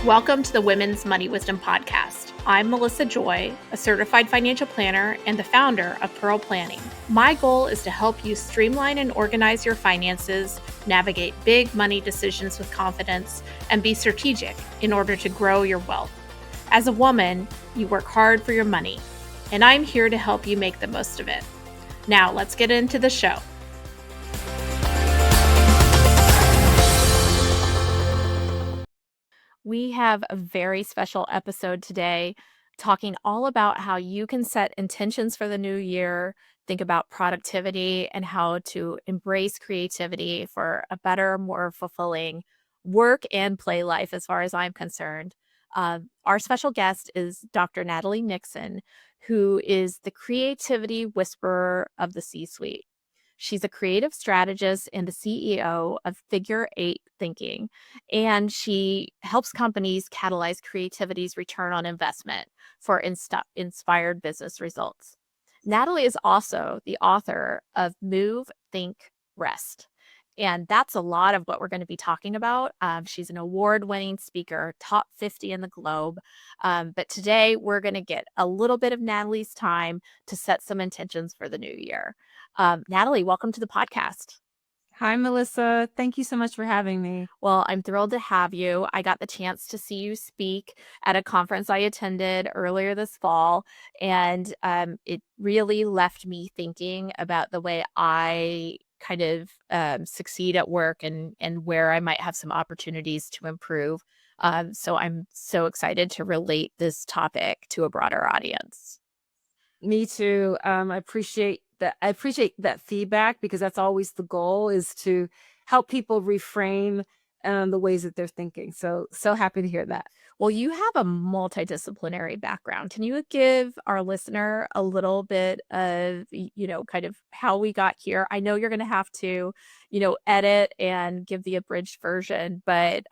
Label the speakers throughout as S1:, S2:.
S1: Welcome to the Women's Money Wisdom Podcast. I'm Melissa Joy, a certified financial planner and the founder of Pearl Planning. My goal is to help you streamline and organize your finances, navigate big money decisions with confidence, and be strategic in order to grow your wealth. As a woman, you work hard for your money, and I'm here to help you make the most of it. Now, let's get into the show. We have a very special episode today talking all about how you can set intentions for the new year, think about productivity, and how to embrace creativity for a better, more fulfilling work and play life, as far as I'm concerned. Our special guest is Dr. Natalie Nixon, who is the creativity whisperer of the C-suite. She's a creative strategist and the CEO of Figure Eight Thinking, and she helps companies catalyze creativity's return on investment for inspired business results. Natalie is also the author of Move, Think, Rest. And that's a lot of what we're going to be talking about. She's an award-winning speaker, top 50 in the globe. But today we're going to get a little bit of Natalie's time to set some intentions for the new year. Natalie, welcome to the podcast.
S2: Hi, Melissa. Thank you so much for having me.
S1: Well, I'm thrilled to have you. I got the chance to see you speak at a conference I attended earlier this fall, and it really left me thinking about the way I kind of succeed at work and where I might have some opportunities to improve. So I'm so excited to relate this topic to a broader audience.
S2: Me too. I appreciate that. I appreciate that feedback because that's always the goal, is to help people reframe the ways that they're thinking. So happy to hear that.
S1: Well, you have a multidisciplinary background. Can you give our listener a little bit of, kind of how we got here? I know you're going to have to, edit and give the abridged version, but,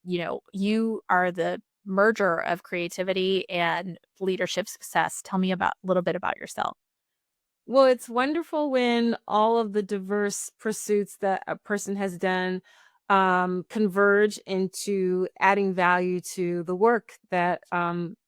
S1: you are the merger of creativity and leadership success. Tell me a little bit about yourself.
S2: Well, it's wonderful when all of the diverse pursuits that a person has done converge into adding value to the work that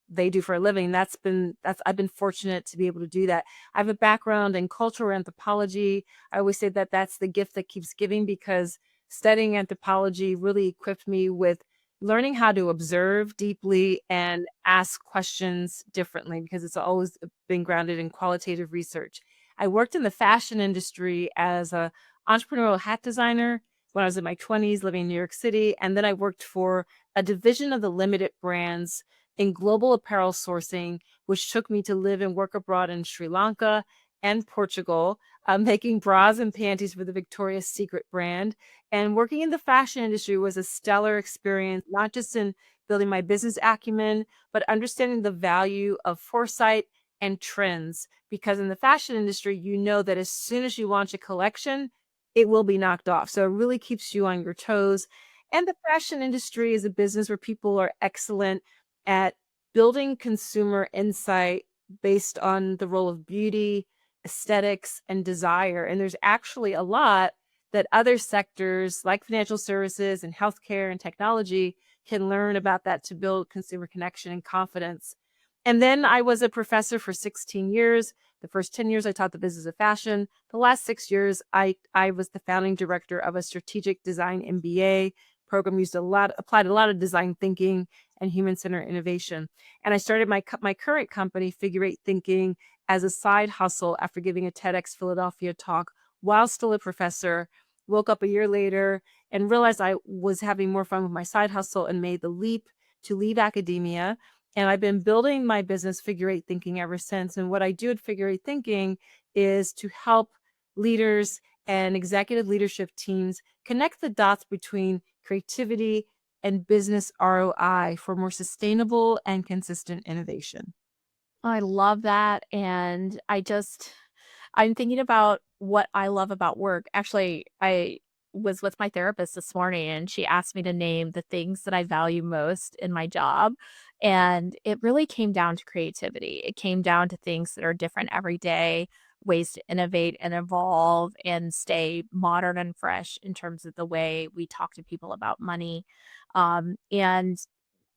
S2: they do for a living. I've been fortunate to be able to do that. I have a background in cultural anthropology. I always say that that's the gift that keeps giving, because studying anthropology really equipped me with learning how to observe deeply and ask questions differently, because it's always been grounded in qualitative research. I worked in the fashion industry as a entrepreneurial hat designer when I was in my 20s, living in New York City. And then I worked for a division of the Limited Brands in global apparel sourcing, which took me to live and work abroad in Sri Lanka and Portugal, making bras and panties for the Victoria's Secret brand. And working in the fashion industry was a stellar experience, not just in building my business acumen, but understanding the value of foresight and trends. Because in the fashion industry, you know that as soon as you launch a collection, it will be knocked off. So it really keeps you on your toes. And the fashion industry is a business where people are excellent at building consumer insight based on the role of beauty, aesthetics, and desire. And there's actually a lot that other sectors like financial services and healthcare and technology can learn about that to build consumer connection and confidence. And then I was a professor for 16 years. The first 10 years, I taught the business of fashion. The last 6 years, I was the founding director of a strategic design MBA program, applied a lot of design thinking and human-centered innovation. And I started my current company, Figure Eight Thinking, as a side hustle after giving a TEDx Philadelphia talk while still a professor. Woke up a year later and realized I was having more fun with my side hustle and made the leap to leave academia. And I've been building my business, Figure Eight Thinking, ever since. And what I do at Figure Eight Thinking is to help leaders and executive leadership teams connect the dots between creativity and business ROI for more sustainable and consistent innovation.
S1: I love that. And I'm thinking about what I love about work. Actually, I was with my therapist this morning and she asked me to name the things that I value most in my job. And it really came down to creativity. It came down to things that are different every day, ways to innovate and evolve and stay modern and fresh in terms of the way we talk to people about money. And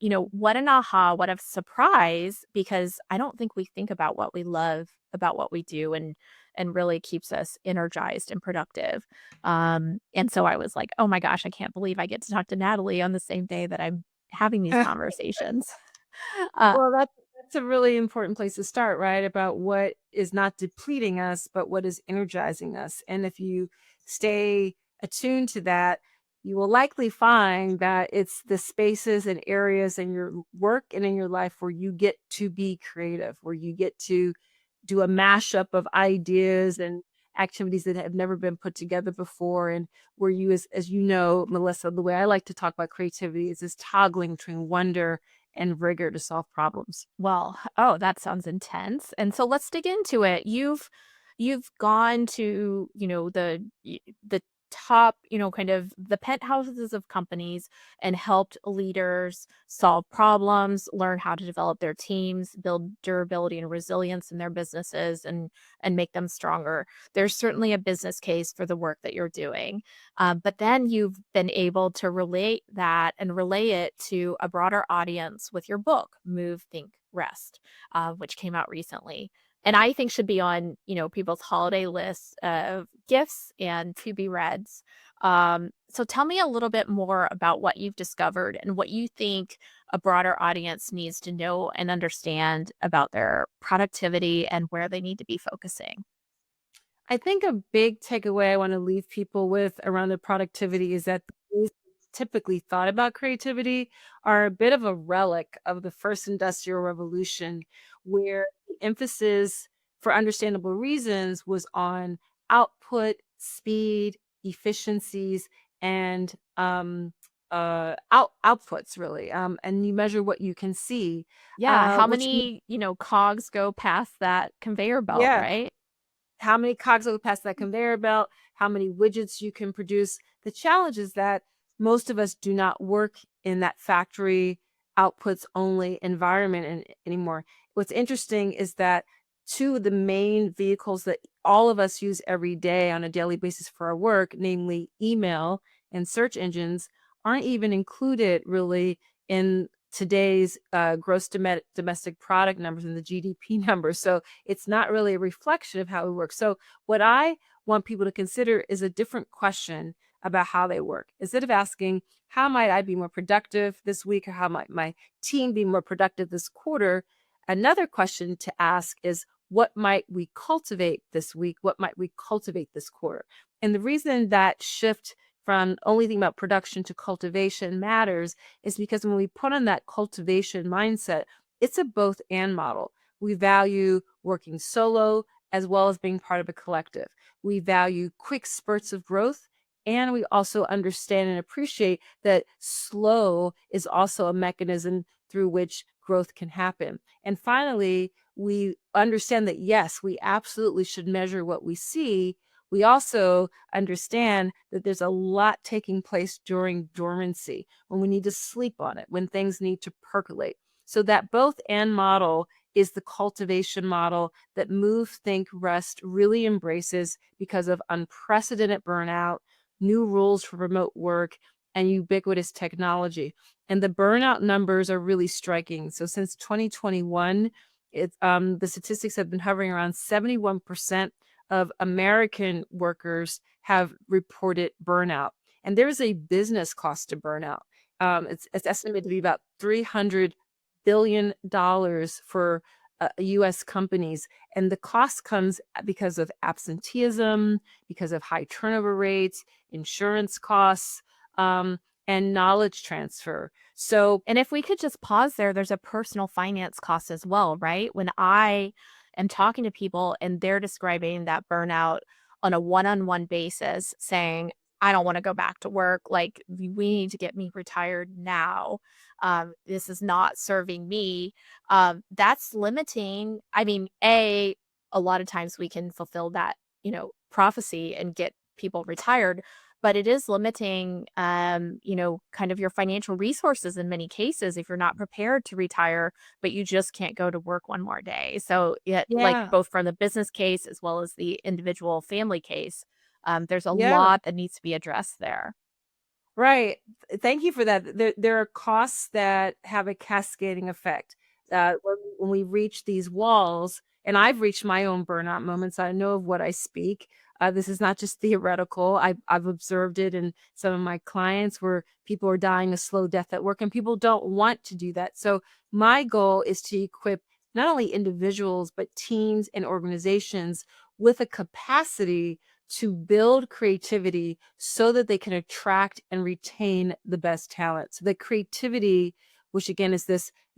S1: what an aha, what a surprise, because I don't think we think about what we love about what we do and really keeps us energized and productive. And so I was like, "Oh my gosh, I can't believe I get to talk to Natalie on the same day that I'm having these conversations." Uh,
S2: Well, that's a really important place to start, right? About what is not depleting us, but what is energizing us. And if you stay attuned to that, you will likely find that it's the spaces and areas in your work and in your life where you get to be creative, where you get to do a mashup of ideas and activities that have never been put together before. And where you, as you know, Melissa, the way I like to talk about creativity is this toggling between wonder and rigor to solve problems.
S1: Well, oh, that sounds intense. And so let's dig into it. You've gone to, the top, kind of the penthouses of companies and helped leaders solve problems, learn how to develop their teams, build durability and resilience in their businesses and make them stronger. There's certainly a business case for the work that you're doing. But then you've been able to relate that and relay it to a broader audience with your book, Move, Think, Rest, which came out recently. And I think should be on, people's holiday lists of gifts and to be reads. So tell me a little bit more about what you've discovered and what you think a broader audience needs to know and understand about their productivity and where they need to be focusing.
S2: I think a big takeaway I want to leave people with around their productivity is that the ways typically thought about creativity are a bit of a relic of the first industrial revolution, where the emphasis, for understandable reasons, was on output, speed, efficiencies, and outputs really. And you measure what you can see,
S1: Yeah, how
S2: which
S1: many, cogs go past that conveyor belt,
S2: yeah,
S1: right?
S2: how many cogs go past that conveyor belt, how many widgets you can produce. The challenge is that most of us do not work in that factory outputs only environment anymore. What's interesting is that two of the main vehicles that all of us use every day on a daily basis for our work, namely email and search engines, aren't even included really in today's gross domestic product numbers and the GDP numbers. So it's not really a reflection of how we work. So what I want people to consider is a different question about how they work. Instead of asking, how might I be more productive this week, or how might my team be more productive this quarter? Another question to ask is, what might we cultivate this week? What might we cultivate this quarter? And the reason that shift from only thinking about production to cultivation matters is because when we put on that cultivation mindset, it's a both and model. We value working solo as well as being part of a collective. We value quick spurts of growth. And we also understand and appreciate that slow is also a mechanism through which growth can happen. And finally, we understand that, yes, we absolutely should measure what we see. We also understand that there's a lot taking place during dormancy, when we need to sleep on it, when things need to percolate. So that both and model is the cultivation model that Move, Think, Rest really embraces because of unprecedented burnout, new rules for remote work, and ubiquitous technology. And the burnout numbers are really striking. So since 2021, the statistics have been hovering around 71% of American workers have reported burnout. And there is a business cost to burnout. It's estimated to be about $300 billion for US companies. And the cost comes because of absenteeism, because of high turnover rates, insurance costs, and knowledge transfer. So,
S1: And if we could just pause there, there's a personal finance cost as well, right? When I am talking to people and they're describing that burnout on a one-on-one basis, saying, I don't want to go back to work. Like, we need to get me retired now. This is not serving me. That's limiting. I mean, a lot of times we can fulfill that, prophecy and get people retired, but it is limiting, kind of your financial resources in many cases if you're not prepared to retire, but you just can't go to work one more day. So, yeah, like
S2: yeah,
S1: both from the business case as well as the individual family case, there's a
S2: yeah.
S1: lot that needs to be addressed there.
S2: Right. Thank you for that. There are costs that have a cascading effect. When we reach these walls, and I've reached my own burnout moments, I know of what I speak. This is not just theoretical. I've observed it in some of my clients where people are dying a slow death at work, and people don't want to do that. So my goal is to equip not only individuals, but teams and organizations with a capacity to build creativity so that they can attract and retain the best talent. So the creativity, which again is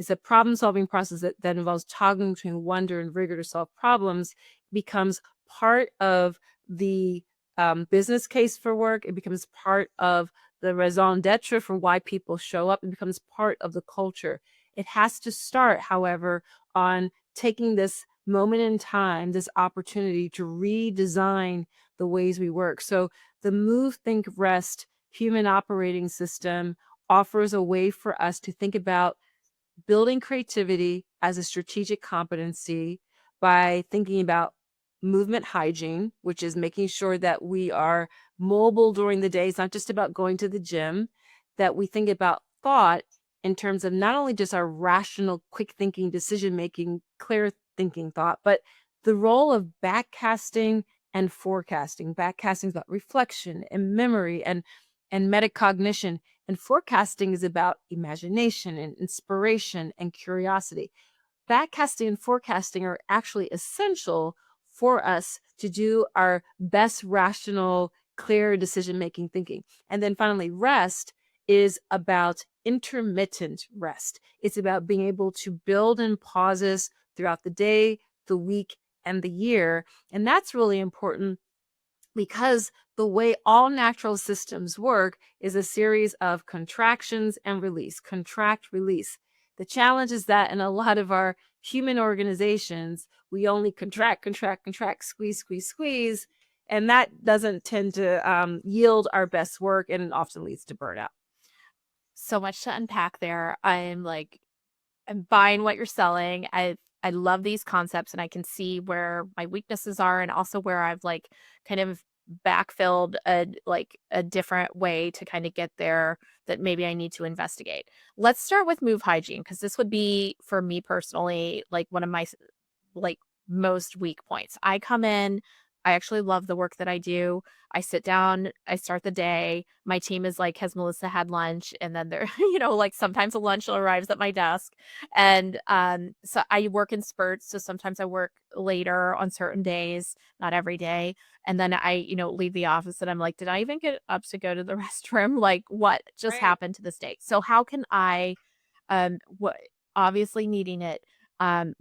S2: a problem solving process that involves toggling between wonder and rigor to solve problems, becomes part of the business case for work. It becomes part of the raison d'etre for why people show up. It becomes part of the culture. It has to start, however, on taking this moment in time, this opportunity to redesign the ways we work. So the Move, Think, Rest human operating system offers a way for us to think about building creativity as a strategic competency by thinking about movement hygiene, which is making sure that we are mobile during the day. It's not just about going to the gym, that we think about thought in terms of not only just our rational, quick thinking, decision making, clear thinking thought, but the role of backcasting and forecasting. Backcasting is about reflection and memory and metacognition, and forecasting is about imagination and inspiration and curiosity. Backcasting and forecasting are actually essential for us to do our best rational, clear decision making thinking. And then finally, rest is about intermittent rest. It's about being able to build in pauses throughout the day, the week, and the year. And that's really important because the way all natural systems work is a series of contractions and release, contract, release. The challenge is that in a lot of our human organizations, we only contract, contract, contract, squeeze, squeeze, squeeze. And that doesn't tend to yield our best work and often leads to burnout.
S1: So much to unpack there. I'm buying what you're selling. I love these concepts and I can see where my weaknesses are and also where I've like kind of backfilled a different way to kind of get there that maybe I need to investigate. Let's start with move hygiene because this would be for me personally like one of my like most weak points. I come in, I actually love the work that I do. I sit down, I start the day. My team is like, has Melissa had lunch? And then they're, like sometimes a lunch arrives at my desk. And so I work in spurts. So sometimes I work later on certain days, not every day. And then I, leave the office and I'm like, did I even get up to go to the restroom? Like what just
S2: Right.
S1: happened to this day? So how can I what obviously needing it,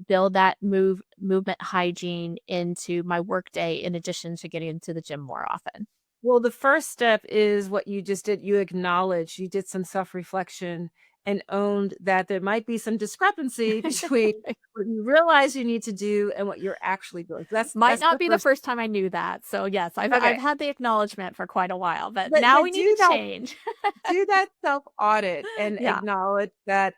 S1: build that movement hygiene into my workday in addition to getting into the gym more often.
S2: Well, the first step is what you just did. You acknowledged, you did some self reflection and owned that there might be some discrepancy between what you realize you need to do and what you're actually doing.
S1: Might
S2: That's
S1: not
S2: the
S1: be the
S2: first.
S1: first time I knew that. So yes, I've
S2: Okay.
S1: had the acknowledgement for quite a while, but
S2: But
S1: now
S2: but
S1: we need to change.
S2: do that self audit and
S1: Yeah.
S2: acknowledge that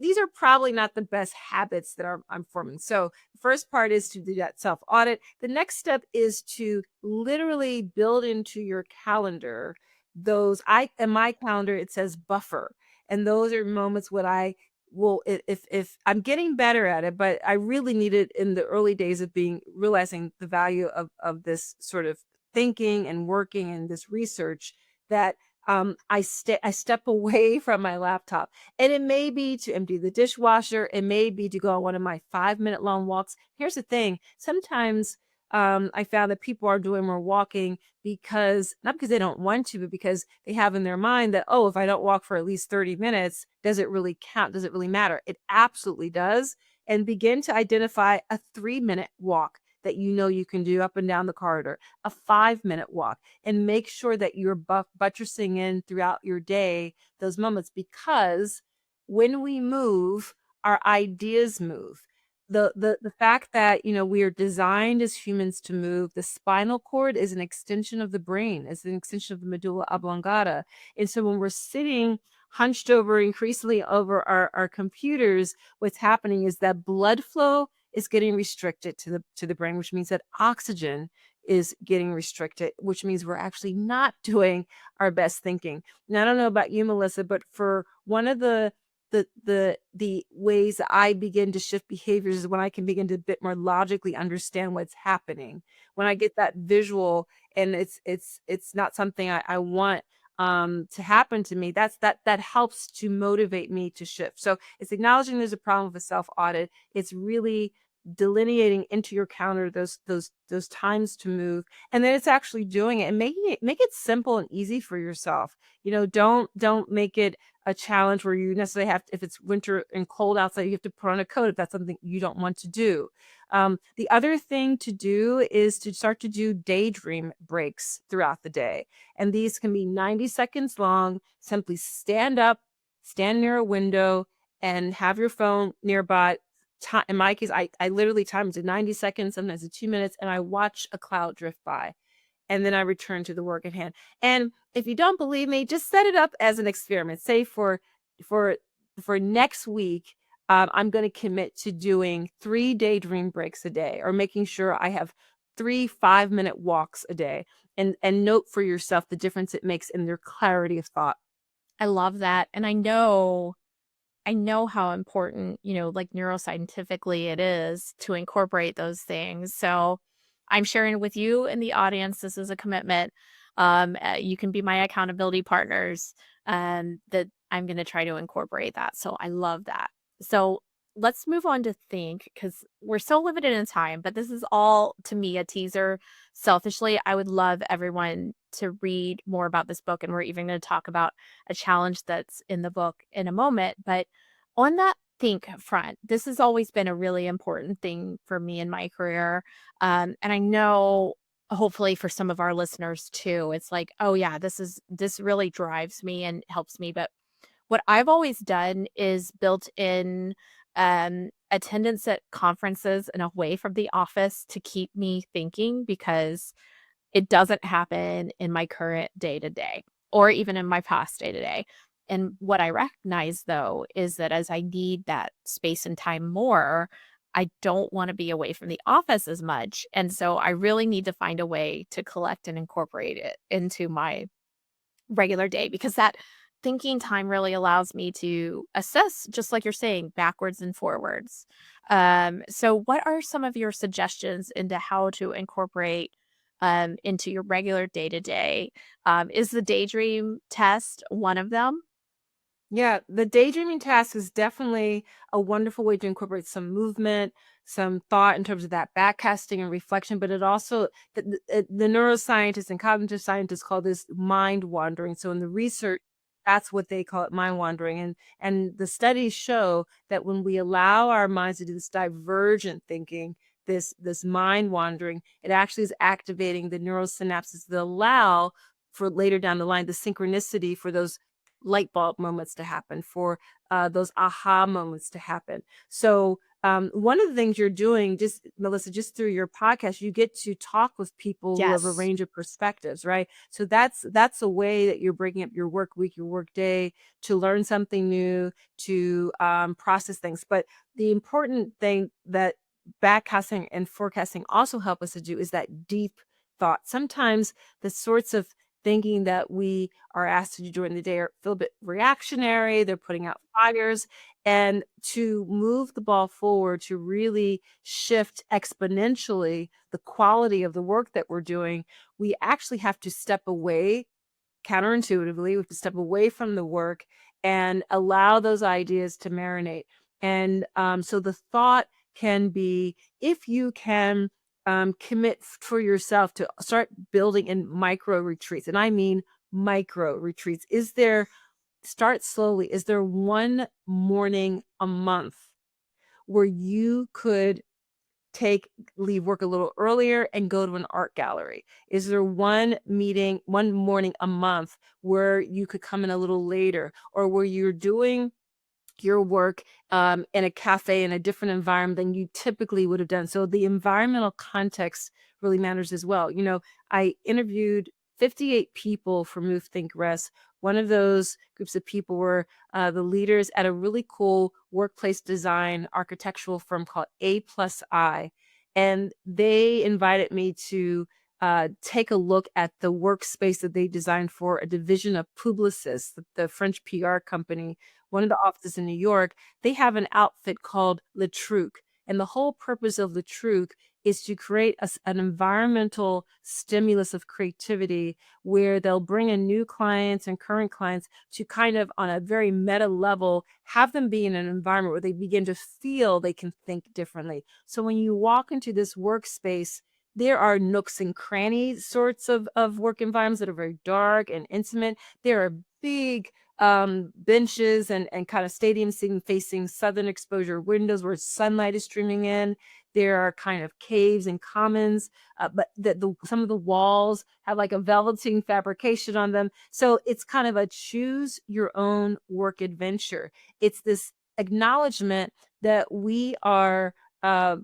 S2: these are probably not the best habits that I'm forming. So the first part is to do that self audit. The next step is to literally build into your calendar those. I in my calendar it says buffer, and those are moments when I will, if I'm getting better at it, but I really needed in the early days of being realizing the value of this sort of thinking and working and this research, that I step away from my laptop, and it may be to empty the dishwasher. It may be to go on one of my 5 minute long walks. Here's the thing: sometimes I found that people are doing more walking because not because they don't want to, but because they have in their mind that, oh, if I don't walk for at least 30 minutes, does it really count? Does it really matter? It absolutely does. And begin to identify a 3 minute walk that you can do up and down the corridor, a 5 minute walk, and make sure that you're buttressing in throughout your day those moments, because when we move, our ideas move. The fact that we are designed as humans to move. The spinal cord is an extension of the brain, is an extension of the medulla oblongata. And so when we're sitting hunched over increasingly over our computers, what's happening is that blood flow is getting restricted to the brain, which means that oxygen is getting restricted, which means we're actually not doing our best thinking. Now, I don't know about you, Melissa, but for one of the ways that I begin to shift behaviors is when I can begin to a bit more logically understand what's happening. When I get that visual and it's not something I want to happen to me, that helps to motivate me to shift. So it's acknowledging there's a problem with a self audit. It's really delineating into your calendar those times to move, and then it's actually doing it and make it simple and easy for yourself. Don't make it a challenge where you necessarily have to, if it's winter and cold outside, you have to put on a coat if that's something you don't want to do. The other thing to do is to start to do daydream breaks throughout the day. And these can be 90 seconds long. Simply stand up, stand near a window, and have your phone nearby. In my case, I literally time it to 90 seconds, sometimes to 2 minutes, and I watch a cloud drift by. And then I return to the work at hand. And if you don't believe me, just set it up as an experiment. Say for for next week, I'm going to commit to doing 3 daydream breaks a day, or making sure I have 3 5-minute walks a day, and note for yourself the difference it makes in your clarity of thought.
S1: I love that. And I know how important, like neuroscientifically it is to incorporate those things. So I'm sharing with you in the audience. This is a commitment. You can be my accountability partners, that I'm going to try to incorporate that. So I love that. So let's move on to think, because we're so limited in time, but this is all to me a teaser. Selfishly, I would love everyone to read more about this book. And we're even going to talk about a challenge that's in the book in a moment. But on that think front, this has always been a really important thing for me in my career. And I know hopefully for some of our listeners too, it's like, oh yeah, this really drives me and helps me. But what I've always done is built in attendance at conferences and away from the office to keep me thinking, because it doesn't happen in my current day to day or even in my past day to day. And what I recognize though is that as I need that space and time more, I don't want to be away from the office as much. And so I really need to find a way to collect and incorporate it into my regular day, because that thinking time really allows me to assess, just like you're saying, backwards and forwards. So what are some of your suggestions into how to incorporate into your regular day to day? Is the daydream test one of them?
S2: Yeah, the daydreaming task is definitely a wonderful way to incorporate some movement, some thought in terms of that backcasting and reflection. But it also, the neuroscientists and cognitive scientists call this mind wandering. So in the research, that's what they call it, mind wandering. And the studies show that when we allow our minds to do this divergent thinking, this mind wandering, it actually is activating the neural synapses that allow for later down the line the synchronicity for those light bulb moments to happen, for those aha moments to happen. So one of the things you're doing, just Melissa, just through your podcast, you get to talk with people who have a
S1: Yes.
S2: range of perspectives, right? So that's a way that you're breaking up your work week, your work day, to learn something new, to process things. But the important thing that backcasting and forecasting also help us to do is that deep thought. Sometimes the sorts of thinking that we are asked to do during the day feel a bit reactionary. They're putting out fires. And to move the ball forward, to really shift exponentially the quality of the work that we're doing, we actually have to step away counterintuitively. We have to step away from the work and allow those ideas to marinate. And so the thought can be, if you can commit for yourself to start building in micro retreats, and I mean micro retreats. Start slowly. Is there one morning a month where you could leave work a little earlier and go to an art gallery? Is there one morning a month where you could come in a little later, or where you're doing your work in a cafe in a different environment than you typically would have done? So the environmental context really matters as well. I interviewed 58 people for Move, Think, Rest. One of those groups of people were the leaders at a really cool workplace design architectural firm called A plus I. And they invited me to take a look at the workspace that they designed for a division of Publicis, the French PR company, one of the offices in New York. They have an outfit called Le Truc. And the whole purpose of Le Truc is to create an environmental stimulus of creativity where they'll bring in new clients and current clients to kind of on a very meta level, have them be in an environment where they begin to feel they can think differently. So when you walk into this workspace, there are nooks and crannies sorts of work environments that are very dark and intimate. There are big benches and kind of stadium seating facing southern exposure windows where sunlight is streaming in. There are kind of caves and commons, but some of the walls have like a velveteen fabrication on them. So it's kind of a choose your own work adventure. It's this acknowledgement that uh,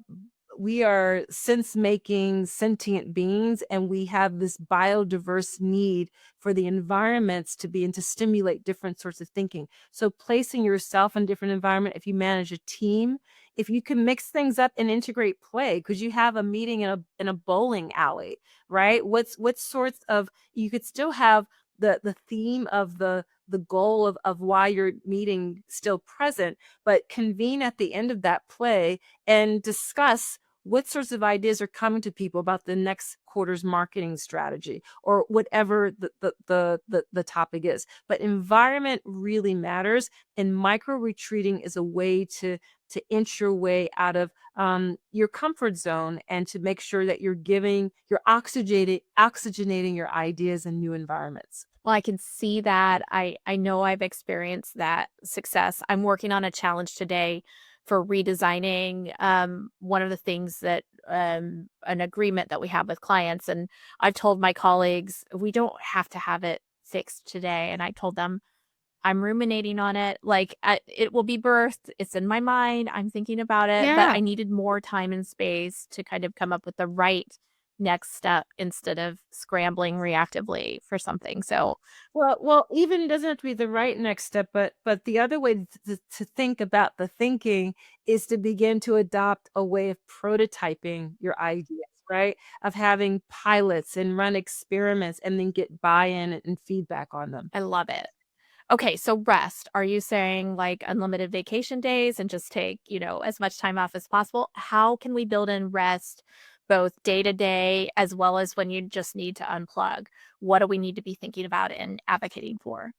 S2: we are sense making sentient beings, and we have this biodiverse need for the environments to be and to stimulate different sorts of thinking. So placing yourself in different environment, if you manage a team, if you can mix things up and integrate play, could you have a meeting in a bowling alley, right? What sorts of, you could still have the theme of the goal of why you're meeting still present, but convene at the end of that play and discuss what sorts of ideas are coming to people about the next quarter's marketing strategy or whatever the topic is. But environment really matters, and micro retreating is a way to inch your way out of your comfort zone and to make sure that you're oxygenating your ideas in new environments.
S1: Well, I can see that. I know I've experienced that success. I'm working on a challenge today for redesigning one of the things that an agreement that we have with clients. And I've told my colleagues we don't have to have it fixed today. And I told them I'm ruminating on it. Like it will be birthed. It's in my mind. I'm thinking about it, but
S2: Yeah.
S1: I needed more time and space to kind of come up with the right next step instead of scrambling reactively for something. So
S2: Well, even doesn't have to be the right next step, but the other way to think about the thinking is to begin to adopt a way of prototyping your ideas, right? Of having pilots and run experiments and then get buy-in and feedback on them.
S1: I love it. Okay, so rest. Are you saying like unlimited vacation days and just take, as much time off as possible? How can we build in rest both day to day as well as when you just need to unplug? What do we need to be thinking about and advocating for?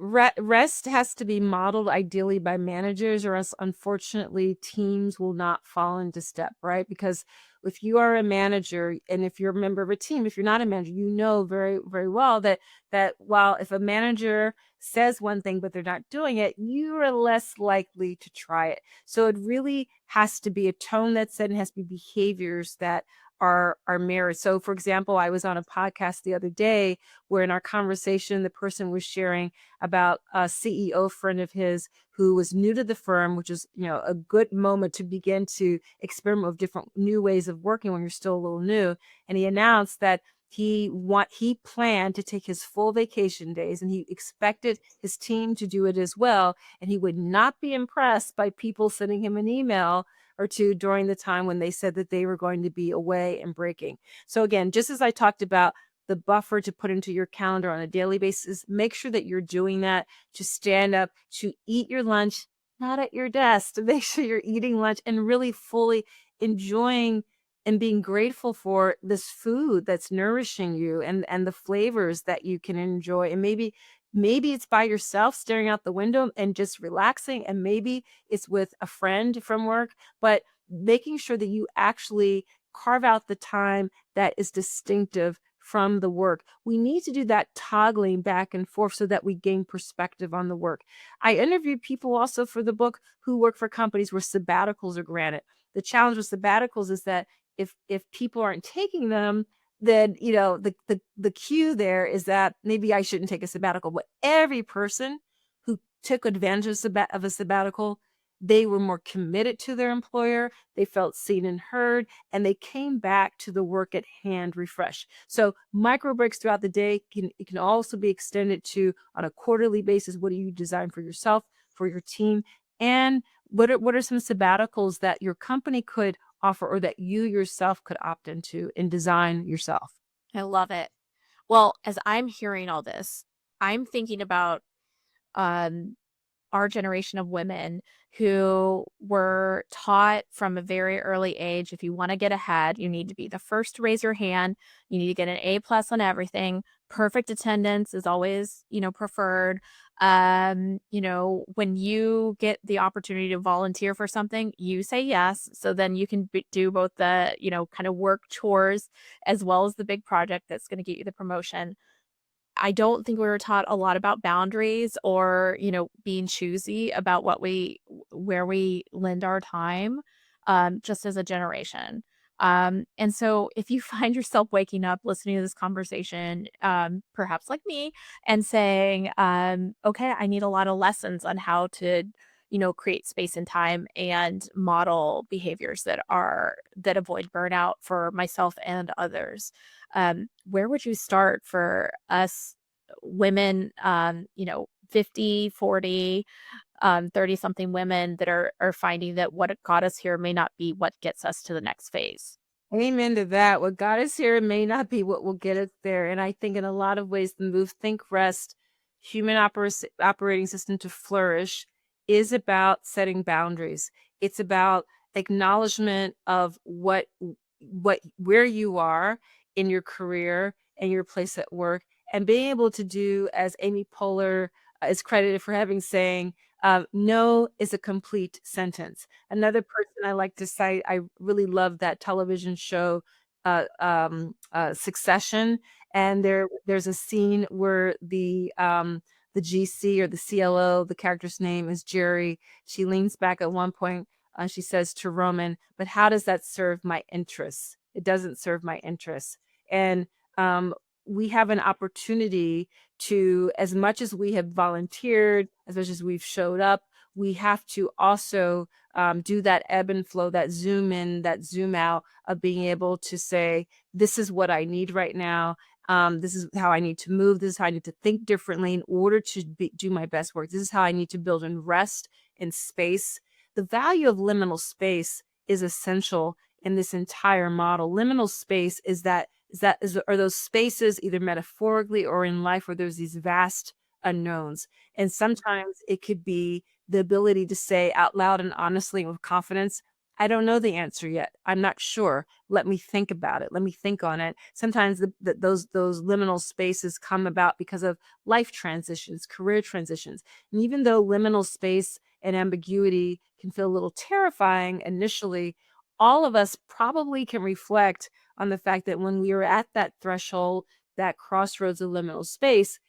S2: Rest has to be modeled ideally by managers, or else unfortunately teams will not fall into step, right? Because if you are a manager and if you're a member of a team, if you're not a manager, you know very, very well that while if a manager says one thing but they're not doing it, you are less likely to try it. So it really has to be a tone that's set and has to be behaviors that are mirrored. So for example, I was on a podcast the other day where in our conversation the person was sharing about a CEO friend of his who was new to the firm, which is, a good moment to begin to experiment with different new ways of working when you're still a little new. And he announced that he planned to take his full vacation days and he expected his team to do it as well. And he would not be impressed by people sending him an email or two during the time when they said that they were going to be away and breaking. So again, just as I talked about the buffer to put into your calendar on a daily basis, make sure that you're doing that, to stand up, to eat your lunch, not at your desk, to make sure you're eating lunch and really fully enjoying and being grateful for this food that's nourishing you and the flavors that you can enjoy. And maybe it's by yourself staring out the window and just relaxing, and maybe it's with a friend from work, but making sure that you actually carve out the time that is distinctive from the work. We need to do that toggling back and forth so that we gain perspective on the work. I interviewed people also for the book who work for companies where sabbaticals are granted. The challenge with sabbaticals is that if people aren't taking them, then the cue there is that maybe I shouldn't take a sabbatical. But every person who took advantage of a sabbatical, they were more committed to their employer, they felt seen and heard, and they came back to the work at hand refreshed. So micro breaks throughout the day can also be extended to on a quarterly basis. What do you design for yourself, for your team, and what are some sabbaticals that your company could offer or that you yourself could opt into and design yourself.
S1: I love it. Well, as I'm hearing all this, I'm thinking about um, our generation of women who were taught from a very early age, if you want to get ahead, you need to be the first to raise your hand. You need to get an A plus on everything. Perfect attendance is always, preferred. When you get the opportunity to volunteer for something, you say yes. So then you can do both the, kind of work chores as well as the big project that's going to get you the promotion. I don't think we were taught a lot about boundaries or, being choosy about where we lend our time, just as a generation. And so if you find yourself waking up listening to this conversation, perhaps like me, and saying, okay, I need a lot of lessons on how to, create space and time and model behaviors that avoid burnout for myself and others. Where would you start for us women, 50, 40, 30 something women that are finding that what got us here may not be what gets us to the next phase?
S2: Amen to that. What got us here may not be what will get us there. And I think in a lot of ways, the move, think, rest, human operating system to flourish is about setting boundaries. It's about acknowledgement of where you are in your career and your place at work, and being able to do, as Amy Poehler is credited for having saying, no is a complete sentence. Another person I like to cite, I really love that television show, Succession, and there's a scene where the GC or the CLO, the character's name is Jerry. She leans back at one point. She says to Roman, "But how does that serve my interests? It doesn't serve my interests." And we have an opportunity to, as much as we have volunteered, as much as we've showed up, we have to also do that ebb and flow, that zoom in, that zoom out of being able to say, this is what I need right now. This is how I need to move. This is how I need to think differently in order to do my best work. This is how I need to build in rest and space. The value of liminal space is essential in this entire model. Liminal space are those spaces, either metaphorically or in life, where there's these vast unknowns. And sometimes it could be the ability to say out loud and honestly with confidence, I don't know the answer yet. I'm not sure. Let me think about it. Let me think on it. Sometimes those liminal spaces come about because of life transitions, career transitions. And even though liminal space and ambiguity can feel a little terrifying initially, all of us probably can reflect on the fact that when we are at that threshold, that crossroads of liminal space,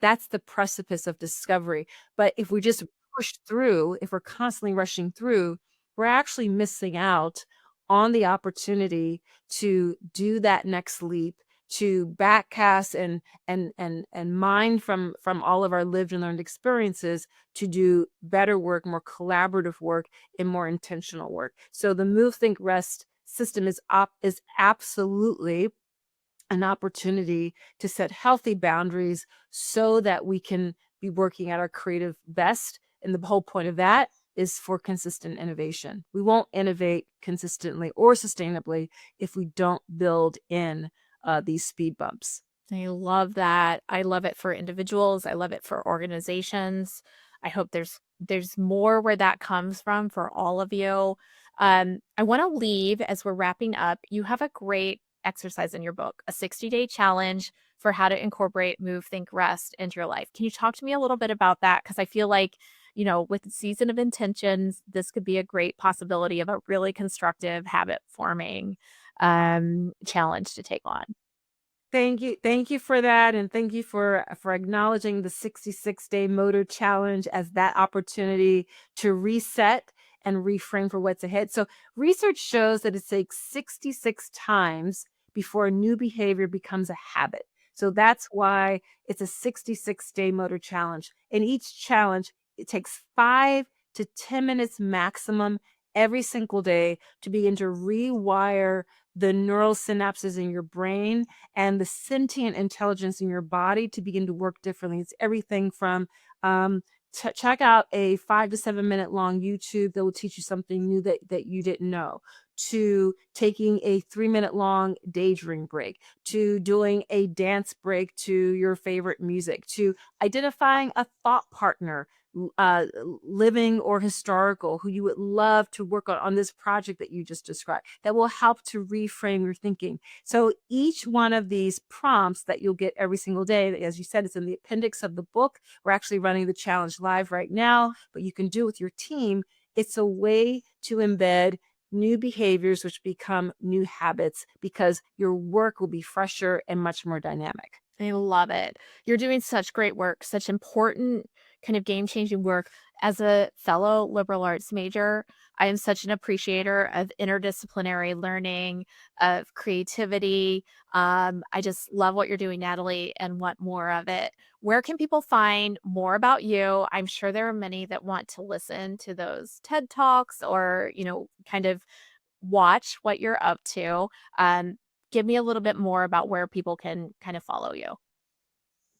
S2: that's the precipice of discovery. But if we just push through, if we're constantly rushing through, we're actually missing out on the opportunity to do that next leap, to backcast and mine from all of our lived and learned experiences to do better work, more collaborative work, and more intentional work. So the move, think, rest system is absolutely an opportunity to set healthy boundaries so that we can be working at our creative best. And the whole point of that is for consistent innovation. We won't innovate consistently or sustainably if we don't build in these speed bumps.
S1: I love that. I love it for individuals. I love it for organizations. I hope there's more where that comes from for all of you. I want to leave as we're wrapping up. You have a great exercise in your book, a 60-day challenge for how to incorporate move, think, rest into your life. Can you talk to me a little bit about that? Because I feel like, with the season of intentions, this could be a great possibility of a really constructive habit forming challenge to take on.
S2: Thank you. Thank you for that. And thank you for acknowledging the 66-day motor challenge as that opportunity to reset and reframe for what's ahead. So research shows that it takes 66 times before a new behavior becomes a habit. So that's why it's a 66-day motor challenge. And each challenge, it takes 5 to 10 minutes maximum every single day to begin to rewire the neural synapses in your brain and the sentient intelligence in your body to begin to work differently. It's everything from check out a 5 to 7 minute long YouTube that will teach you something new that you didn't know, to taking a 3 minute long daydream break, to doing a dance break to your favorite music, to identifying a thought partner, uh, living or historical, who you would love to work on this project that you just described, that will help to reframe your thinking. So each one of these prompts that you'll get every single day, as you said, it's in the appendix of the book. We're actually running the challenge live right now, but you can do it with your team. It's a way to embed new behaviors, which become new habits, because your work will be fresher and much more dynamic.
S1: I love it. You're doing such great work, such important kind of game-changing work. As a fellow liberal arts major, I am such an appreciator of interdisciplinary learning, of creativity. I just love what you're doing, Natalie, and want more of it. Where can people find more about you? I'm sure there are many that want to listen to those TED Talks or, kind of watch what you're up to. Um, Give me a little bit more about where people can kind of follow you.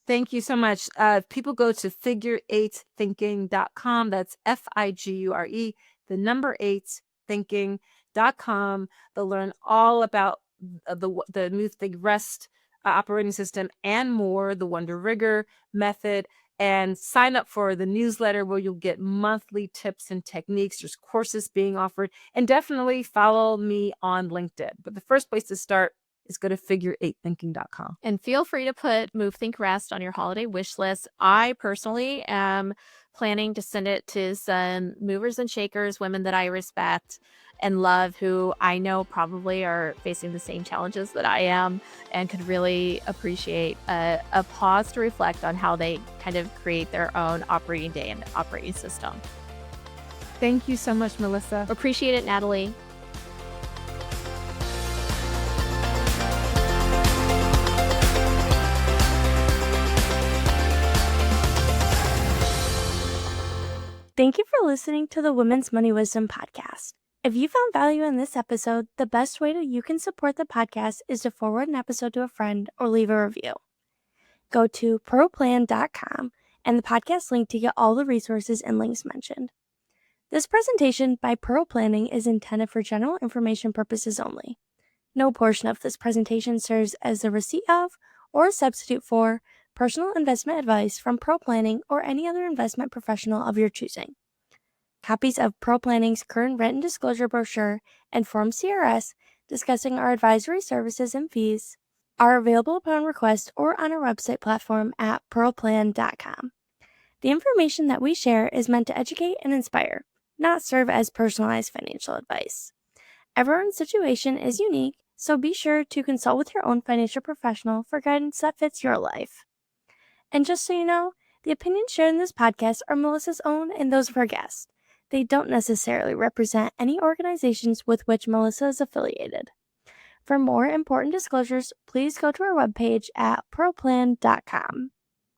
S2: Thank you so much. People go to figure8thinking.com. That's FIGURE, the number 8thinking.com. They'll learn all about the new Think Rest operating system and more, the Wonder Rigor method, and sign up for the newsletter where you'll get monthly tips and techniques. There's courses being offered, and definitely follow me on LinkedIn. But the first place to start is go to figure8thinking.com.
S1: And feel free to put Move, Think, Rest on your holiday wish list. I personally am planning to send it to some movers and shakers, women that I respect and love, who I know probably are facing the same challenges that I am and could really appreciate a pause to reflect on how they kind of create their own operating day and operating system.
S2: Thank you so much, Melissa.
S1: Appreciate it, Natalie.
S3: Thank you for listening to the Women's Money Wisdom podcast. If you found value in this episode, the best way that you can support the podcast is to forward an episode to a friend or leave a review. Go to proplan.com and the podcast link to get all the resources and links mentioned. This presentation by Pearl Planning is intended for general information purposes only. No portion of this presentation serves as a receipt of or a substitute for personal investment advice from Pearl Planning or any other investment professional of your choosing. Copies of Pearl Planning's current written disclosure brochure and Form CRS discussing our advisory services and fees are available upon request or on our website platform at pearlplan.com. The information that we share is meant to educate and inspire, not serve as personalized financial advice. Everyone's situation is unique, so be sure to consult with your own financial professional for guidance that fits your life. And just so you know, the opinions shared in this podcast are Melissa's own and those of her guests. They don't necessarily represent any organizations with which Melissa is affiliated. For more important disclosures, please go to our webpage at pearlplan.com.